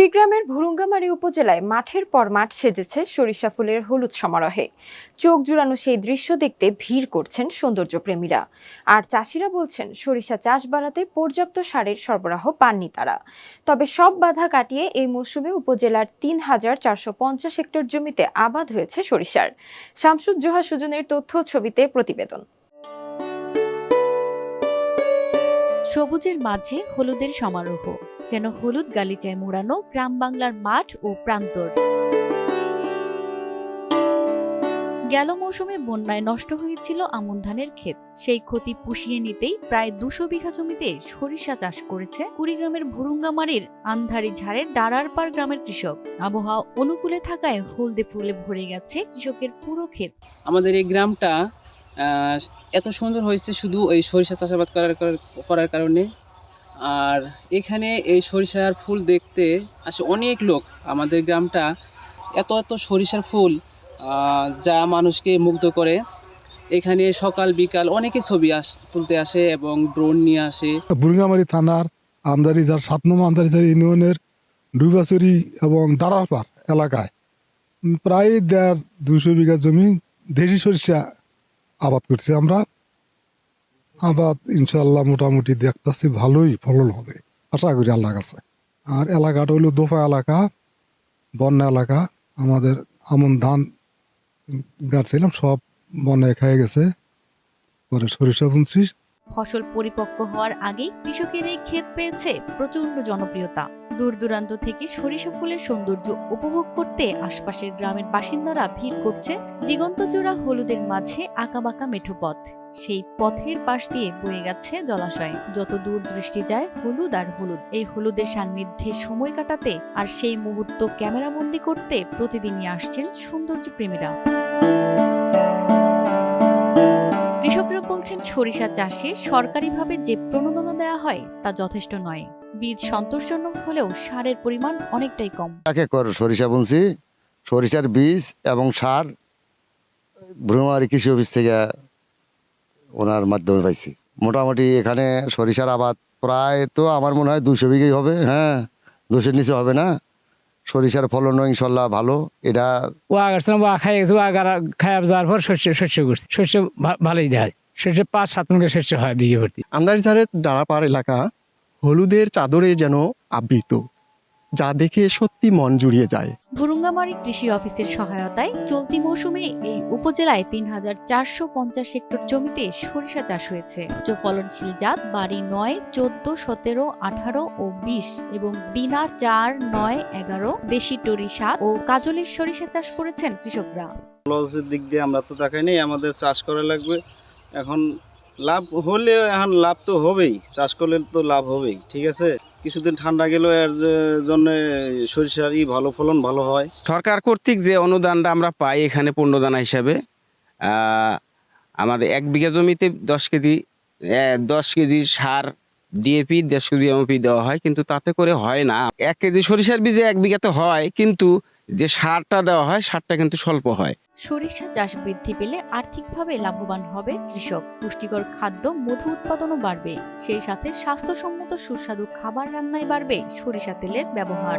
কুড়িগ্রামের ভুরুঙ্গামারী উপজেলায় মাঠের পর মাঠ সেজেছে সরিষা ফুলের হলুদ সমারোহে। চোখ জুড়ানো সেই দৃশ্য দেখতে ভিড় করছেন সৌন্দর্যপ্রেমীরা। আর চাষিরা বলছেন সরিষা চাষ বাড়াতে পর্যাপ্ত সারের সরবরাহ পাননি তারা। তবে সব বাধা কাটিয়ে এই মৌসুমে উপজেলার ৩,৪৫০ হেক্টর জমিতে আবাদ হয়েছে সরিষার। শামসুজ্জোহা সুজনের তথ্য ছবিতে প্রতিবেদন। সবুজের মাঝে হলুদের সমারোহ, যেন হলুদ গালিচায় মোড়ানো গ্রাম বাংলার মাঠ ও প্রান্তর। গেল মৌসুমে বন্যায় নষ্ট হয়েছিল আমন ধানের ক্ষেত। সেই ক্ষতি পুষিয়ে নিতেই প্রায় ২০০ বিঘা জমিতে সরিষা চাষ করেছে কুড়িগ্রামের ভুরুঙ্গামারীর আন্ধারি ঝাড়ের ডারারপাড় গ্রামের কৃষক। আবহাওয়া অনুকূলে থাকায় হলদে ফুলে ভরে গেছে কৃষকের পুরো ক্ষেত। আমাদের এই গ্রামটা এত সুন্দর হয়েছে শুধু এই সরিষা চাষাবাদ করার কারণে। আর এখানে এই সরিষার ফুল দেখতে আসে অনেক লোক। আমাদের গ্রামটা এত সরিষার ফুল যা মানুষকে মুগ্ধ করে। এখানে সকাল বিকাল অনেকে ছবি তুলতে আসে এবং ড্রোন নিয়ে আসে। ভুরুঙ্গামারী থানার আন্দারিজার ৭ নম্বর আন্দারিজার ইউনিয়নের ডুইবাচুরি এবং দারারপাড় এলাকায় প্রায় ২০০ বিঘা জমি দেশি সরিষা আবাদ করছি আমরা। আবাদ ইনশাল্লাহ মোটামুটি দেখতেছি ভালোই ফলন হবে, আশা করি আল্লাহ কাছে। আর এলাকাটা হলো দোফা এলাকা, বন্যা এলাকা। আমাদের আমন ধান গাড়ছিলাম, সব বন্যায় খেয়ে গেছে, পরে সরিষা বুনছি। ফসল পরিপক্ক হওয়ার আগেই কৃষকের এই ক্ষেত পেয়েছে প্রচন্ড জনপ্রিয়তা। দূর দূরান্ত থেকে সরিষা ফুলের সৌন্দর্য উপভোগ করতে আশপাশের গ্রামের বাসিন্দারা ভিড় করছে দিগন্তজোড়া হলুদের মাঝে আঁকাবাঁকা মেঠো পথ। সেই পথের পাশ দিয়ে বয়ে গেছে জলাশয়। যত দূর দৃষ্টি যায় হলুদ আর হলুদ। এই হলুদের সান্নিধ্যে সময় কাটাতে আর সেই মুহূর্ত ক্যামেরাবন্দি করতে প্রতিদিনই আসছেন সৌন্দর্য প্রেমীরা। কৃষকরা বলছেন সরিষা চাষে সরকারিভাবে যে প্রণোদনা দেওয়া হয় তা যথেষ্ট নয়। বীজ সন্তোষজনক হলেও সারের পরিমাণ অনেকটাই কম। সরিষা বুনছি, সরিষার বীজ এবং সার ভ্রুমারি কৃষি অফিস থেকে ওনার মাধ্যমে পাইছি। মোটামুটি এখানে সরিষার আবাদ প্রায় তো আমার মনে হয় ২০০ বিঘাই হবে। হ্যাঁ, ২০০-এর নিচে হবে না। সরিষার ফলনও ইনশাল্লাহ ভালো। এটা যাওয়ার পর শস্য করছি, শস্য ভালোই দেয়। শস্য ৫-৭ মণ শস্য হয় বিঘে ভর্তি। আন্দারঝাড়ের ডারাপাড় এলাকা হলুদের চাদরে যেন আবৃত, যা দেখে সত্যি মন জুড়িয়ে যায়। ভুরুঙ্গামারী কৃষি অফিসের সহায়তায় চলতি মৌসুমে এই উপজেলায় ৩,৪৫০ হেক্টর জমিতে সরিষা চাষ হয়েছে। উচ্চ ফলনশীল জাত বাড়ি ৯, ১৪, ১৭, ১৮ ও ২০ এবং বিনা ৪, ৯, ১১, দেশি টরি ৭ ও কাজলের সরিষা চাষ করেছেন কৃষকরা। লসের দিক দিয়ে আমরা তো দেখাই নেই, আমাদের চাষ করা লাগবে। এখন লাভ হলে এখন লাভ তো হবেই, চাষ করলে তো লাভ হবেই। ঠিক আছে, কিছুদিন ঠান্ডা গেল, এর জন্য সরিষারই ভালো ফলন ভালো হয়। সরকার কর্তৃক যে অনুদানটা আমরা পাই এখানে পণ্যদানা হিসাবে আমাদের ১ বিঘা জমিতে ১০ কেজি সার ডিএপি ১০ কেজি এমওপি দেওয়া হয়, কিন্তু তাতে করে হয় না। ১ কেজি সরিষার বীজে ১ বিঘাতে হয়, কিন্তু যে সারটা দেওয়া হয় সারটা কিন্তু স্বল্প হয়। সরিষা চাষ বৃদ্ধি পেলে আর্থিকভাবে লাভবান হবে কৃষক। পুষ্টিকর খাদ্য মধু উৎপাদনও বাড়বে। সেই সাথে স্বাস্থ্যসম্মত সুস্বাদু খাবার রান্নায় বাড়বে সরিষা তেলের ব্যবহার।